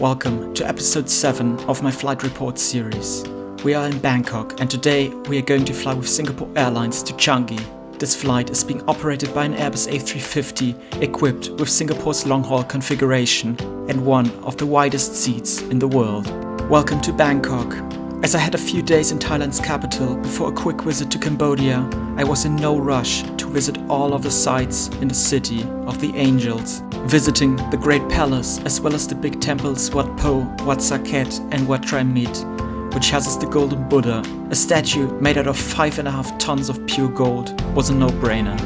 Welcome to episode 7 of my flight report series. We are in Bangkok and today we are going to fly with Singapore Airlines to Changi. This flight is being operated by an Airbus A350 equipped with Singapore's long-haul configuration and one of the widest seats in the world. Welcome to Bangkok. As I had a few days in Thailand's capital before a quick visit to Cambodia, I was in no rush to visit all of the sites in the city of the Angels, visiting the Great Palace as well as the big temples Wat Po, Wat Saket and Wat Trimit, which houses the Golden Buddha, a statue made out of 5.5 tons of pure gold, was a no-brainer.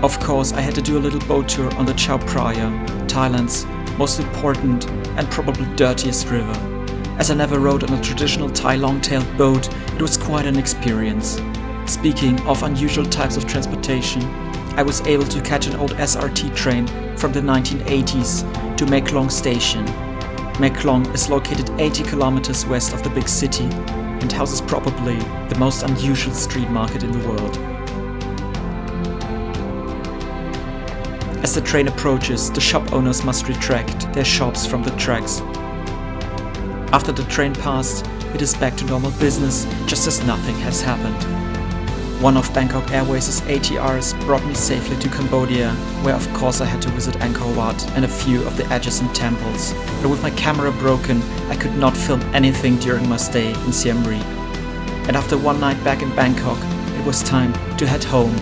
Of course, I had to do a little boat tour on the Chao Phraya, Thailand's most important and probably dirtiest river. As I never rode on a traditional Thai long-tailed boat, it was quite an experience. Speaking of unusual types of transportation, I was able to catch an old SRT train from the 1980s to Mae Klong Station. Mae Klong is located 80 kilometers west of the big city and houses probably the most unusual street market in the world. As the train approaches, the shop owners must retract their shops from the tracks. After the train passed, it is back to normal business, just as nothing has happened. One of Bangkok Airways' ATRs brought me safely to Cambodia, where of course I had to visit Angkor Wat and a few of the adjacent temples. But with my camera broken, I could not film anything during my stay in Siem Reap. And after one night back in Bangkok, it was time to head home.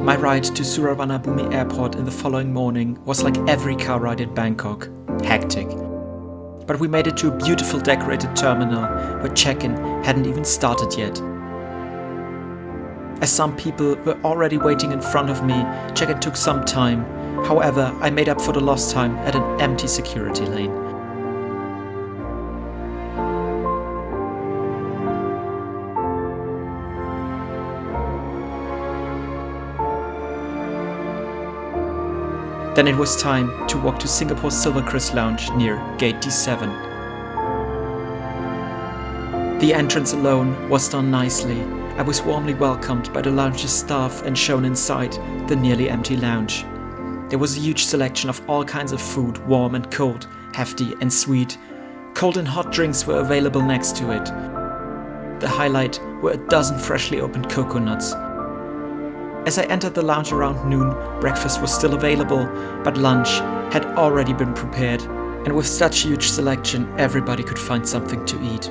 My ride to Suvarnabhumi airport in the following morning was like every car ride in Bangkok, hectic. But we made it to a beautiful decorated terminal where check-in hadn't even started yet. As some people were already waiting in front of me, check-in took some time. However, I made up for the lost time at an empty security lane. Then it was time to walk to Singapore's Silvercrest Lounge near Gate D7. The entrance alone was done nicely. I was warmly welcomed by the lounge's staff and shown inside the nearly empty lounge. There was a huge selection of all kinds of food, warm and cold, hefty and sweet. Cold and hot drinks were available next to it. The highlight were a dozen freshly opened coconuts. As I entered the lounge around noon, breakfast was still available, but lunch had already been prepared, and with such huge selection, everybody could find something to eat.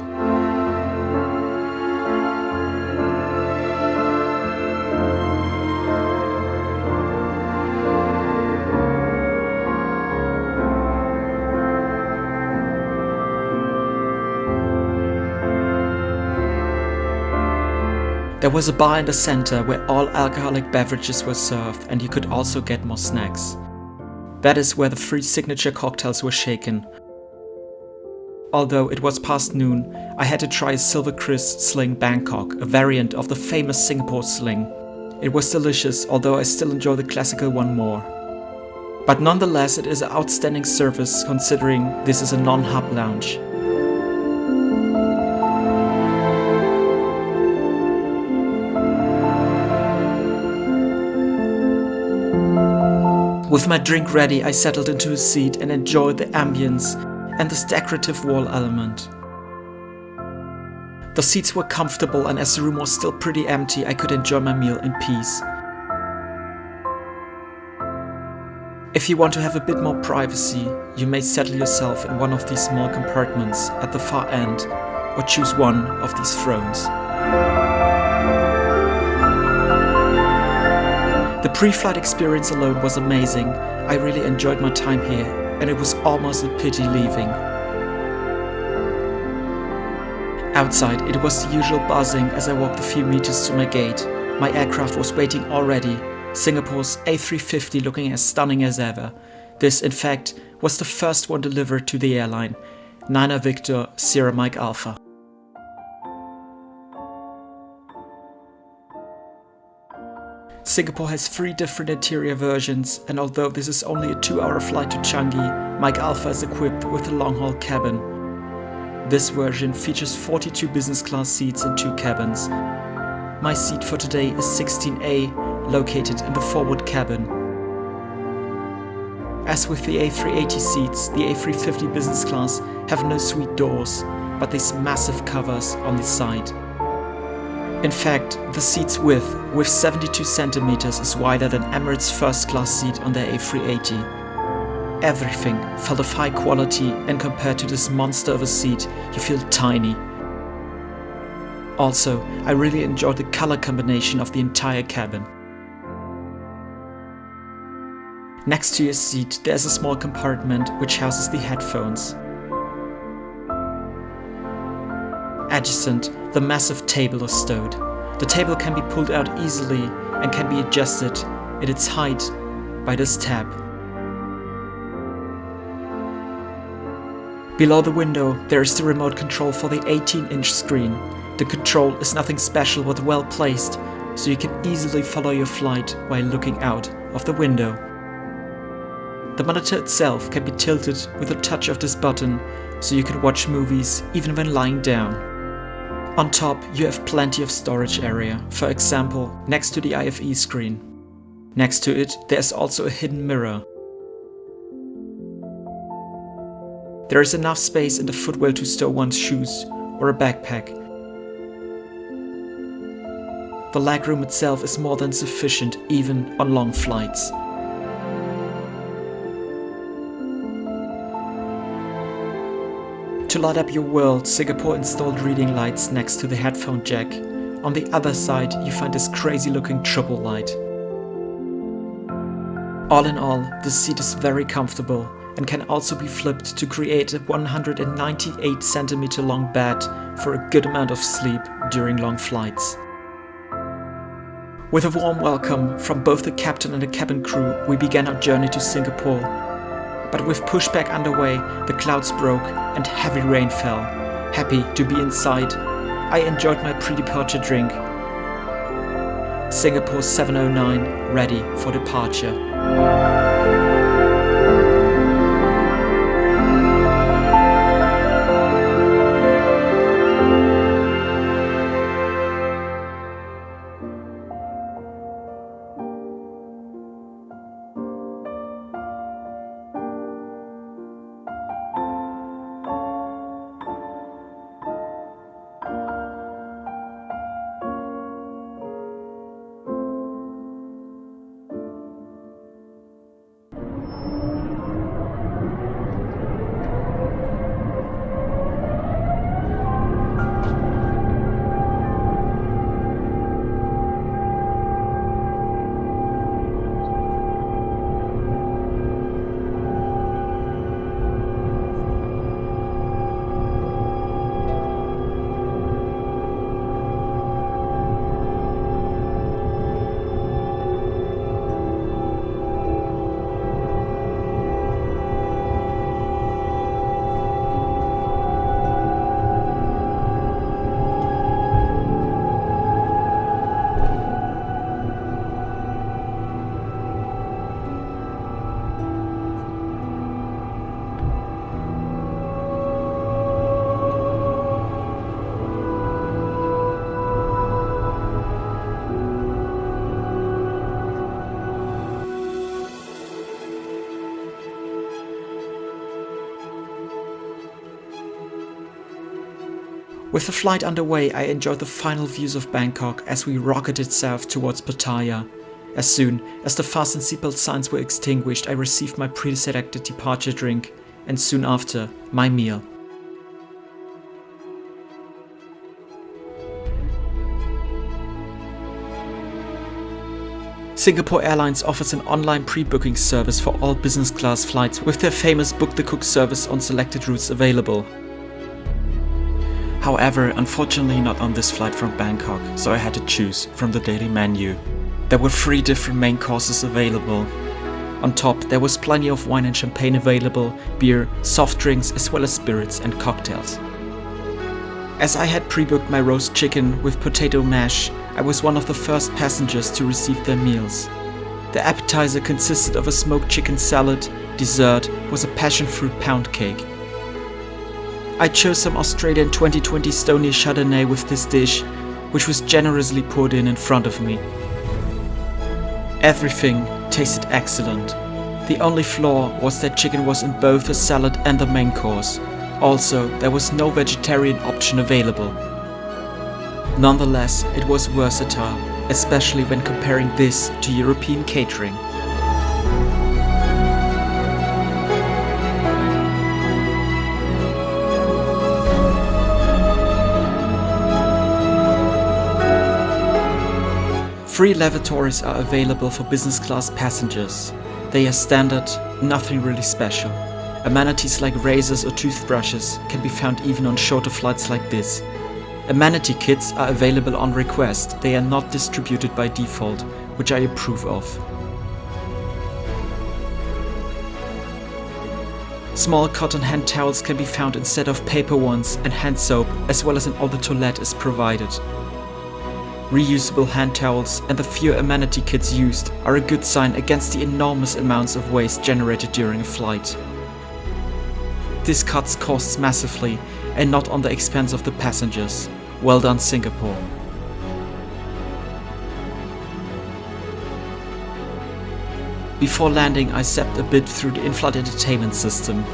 There was a bar in the center where all alcoholic beverages were served and you could also get more snacks. That is where the free signature cocktails were shaken. Although it was past noon, I had to try a Silver Crisp Sling Bangkok, a variant of the famous Singapore Sling. It was delicious, although I still enjoy the classical one more. But nonetheless, it is an outstanding service considering this is a non-hub lounge. With my drink ready, I settled into a seat and enjoyed the ambience and this decorative wall element. The seats were comfortable, and as the room was still pretty empty, I could enjoy my meal in peace. If you want to have a bit more privacy, you may settle yourself in one of these small compartments at the far end or choose one of these thrones. The pre-flight experience alone was amazing. I really enjoyed my time here, and it was almost a pity leaving. Outside, it was the usual buzzing as I walked a few meters to my gate. My aircraft was waiting already, Singapore's A350 looking as stunning as ever. This, in fact, was the first one delivered to the airline, Niner Victor, Sierra Mike Alpha. Singapore has 3 different interior versions, and although this is only a 2-hour flight to Changi, Mike Alpha is equipped with a long-haul cabin. This version features 42 business class seats in 2 cabins. My seat for today is 16A, located in the forward cabin. As with the A380 seats, the A350 business class have no suite doors, but these massive covers on the side. In fact, the seat's width, with 72 centimeters, is wider than Emirates' first class seat on their A380. Everything felt of high quality, and compared to this monster of a seat, you feel tiny. Also, I really enjoyed the color combination of the entire cabin. Next to your seat, there's a small compartment which houses the headphones. Adjacent, the massive table is stowed. The table can be pulled out easily and can be adjusted at its height by this tab. Below the window, there is the remote control for the 18-inch screen. The control is nothing special but well placed, so you can easily follow your flight while looking out of the window. The monitor itself can be tilted with a touch of this button, so you can watch movies even when lying down. On top, you have plenty of storage area, for example, next to the IFE screen. Next to it, there is also a hidden mirror. There is enough space in the footwell to store one's shoes or a backpack. The legroom itself is more than sufficient, even on long flights. To light up your world, Singapore installed reading lights next to the headphone jack. On the other side, you find this crazy looking triple light. All in all, the seat is very comfortable and can also be flipped to create a 198 centimeter long bed for a good amount of sleep during long flights. With a warm welcome from both the captain and the cabin crew, we began our journey to Singapore. But with pushback underway, the clouds broke and heavy rain fell. Happy to be inside, I enjoyed my pre-departure drink. Singapore 709, ready for departure. With the flight underway, I enjoyed the final views of Bangkok as we rocketed south towards Pattaya. As soon as the fasten seatbelt signs were extinguished, I received my pre-selected departure drink, and soon after, my meal. Singapore Airlines offers an online pre-booking service for all business class flights with their famous Book the Cook service on selected routes available. However, unfortunately not on this flight from Bangkok, so I had to choose from the daily menu. There were 3 different main courses available. On top, there was plenty of wine and champagne available, beer, soft drinks, as well as spirits and cocktails. As I had pre-booked my roast chicken with potato mash, I was one of the first passengers to receive their meals. The appetizer consisted of a smoked chicken salad. Dessert was a passion fruit pound cake. I chose some Australian 2020 Stony Chardonnay with this dish, which was generously poured in front of me. Everything tasted excellent. The only flaw was that chicken was in both the salad and the main course. Also, there was no vegetarian option available. Nonetheless, it was versatile, especially when comparing this to European catering. Free lavatories are available for business class passengers. They are standard, nothing really special. Amenities like razors or toothbrushes can be found even on shorter flights like this. Amenity kits are available on request. They are not distributed by default, which I approve of. Small cotton hand towels can be found instead of paper ones, and hand soap, as well as an eau de toilette, is provided. Reusable hand towels and the few amenity kits used are a good sign against the enormous amounts of waste generated during a flight. This cuts costs massively and not on the expense of the passengers. Well done, Singapore. Before landing, I zapped a bit through the in-flight entertainment system.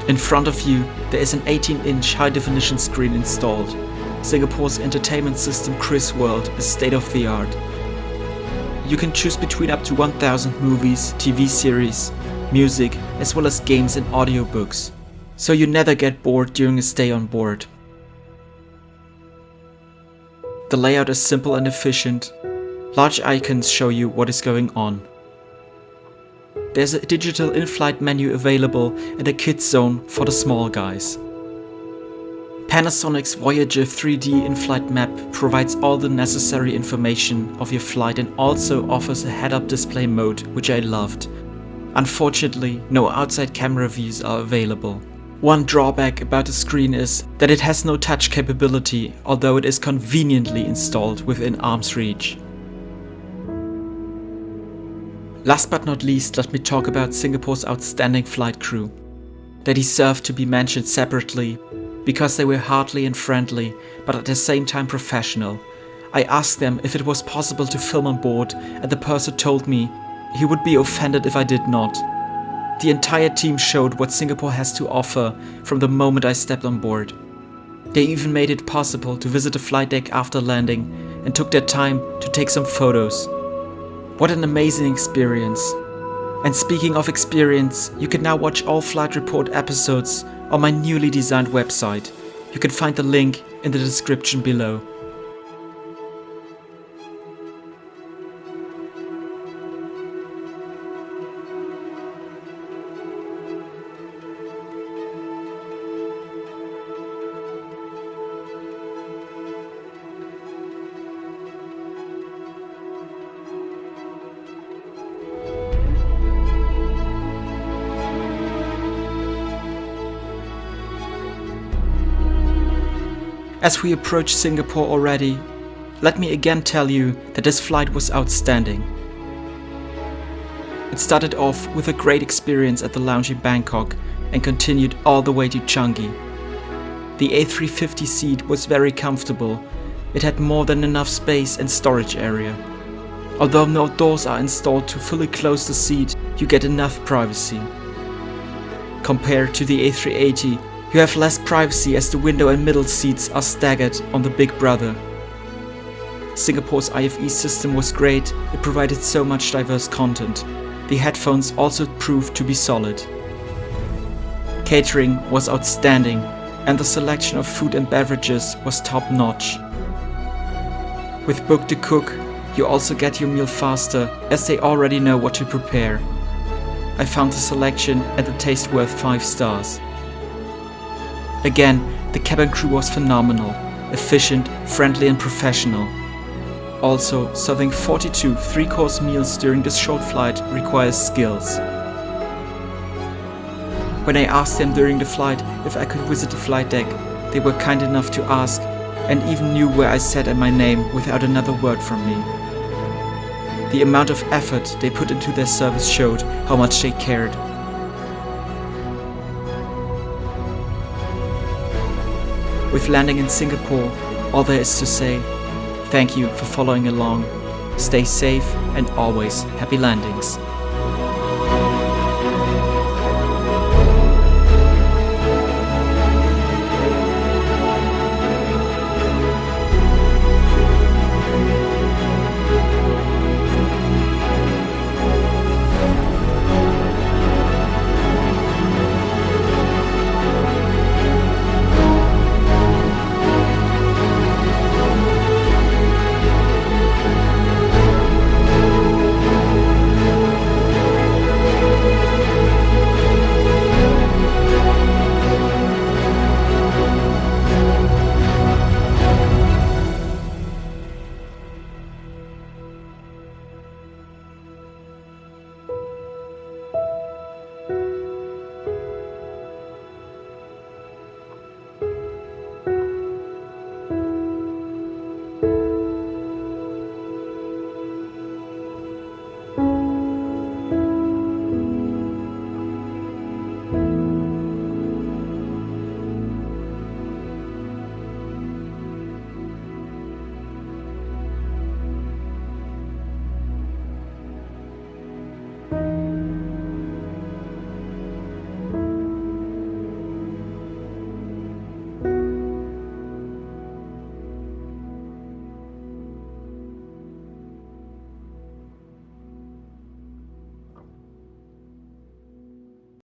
In front of you, there is an 18-inch high-definition screen installed. Singapore's entertainment system Chris World is state-of-the-art. You can choose between up to 1,000 movies, TV series, music, as well as games and audiobooks, so you never get bored during a stay on board. The layout is simple and efficient. Large icons show you what is going on. There's a digital in-flight menu available and a kids zone for the small guys. Panasonic's Voyager 3D in-flight map provides all the necessary information of your flight and also offers a head-up display mode, which I loved. Unfortunately, no outside camera views are available. One drawback about the screen is that it has no touch capability, although it is conveniently installed within arm's reach. Last but not least, let me talk about Singapore's outstanding flight crew. They deserve to be mentioned separately because they were heartily and friendly, but at the same time professional. I asked them if it was possible to film on board, and the purser told me he would be offended if I did not. The entire team showed what Singapore has to offer from the moment I stepped on board. They even made it possible to visit the flight deck after landing and took their time to take some photos. What an amazing experience. And speaking of experience, you can now watch all Flight Report episodes on my newly designed website. You can find the link in the description below. As we approach Singapore already, let me again tell you that this flight was outstanding. It started off with a great experience at the lounge in Bangkok and continued all the way to Changi. The A350 seat was very comfortable. It had more than enough space and storage area. Although no doors are installed to fully close the seat, you get enough privacy. Compared to the A380, you have less privacy as the window and middle seats are staggered on the Big Brother. Singapore's IFE system was great, it provided so much diverse content. The headphones also proved to be solid. Catering was outstanding, and the selection of food and beverages was top-notch. With Book the Cook, you also get your meal faster, as they already know what to prepare. I found the selection and the taste worth 5 stars. Again, the cabin crew was phenomenal, efficient, friendly and professional. Also, serving 42 3-course meals during this short flight requires skills. When I asked them during the flight if I could visit the flight deck, they were kind enough to ask and even knew where I sat and my name without another word from me. The amount of effort they put into their service showed how much they cared. With landing in Singapore, all there is to say, thank you for following along. Stay safe and always happy landings.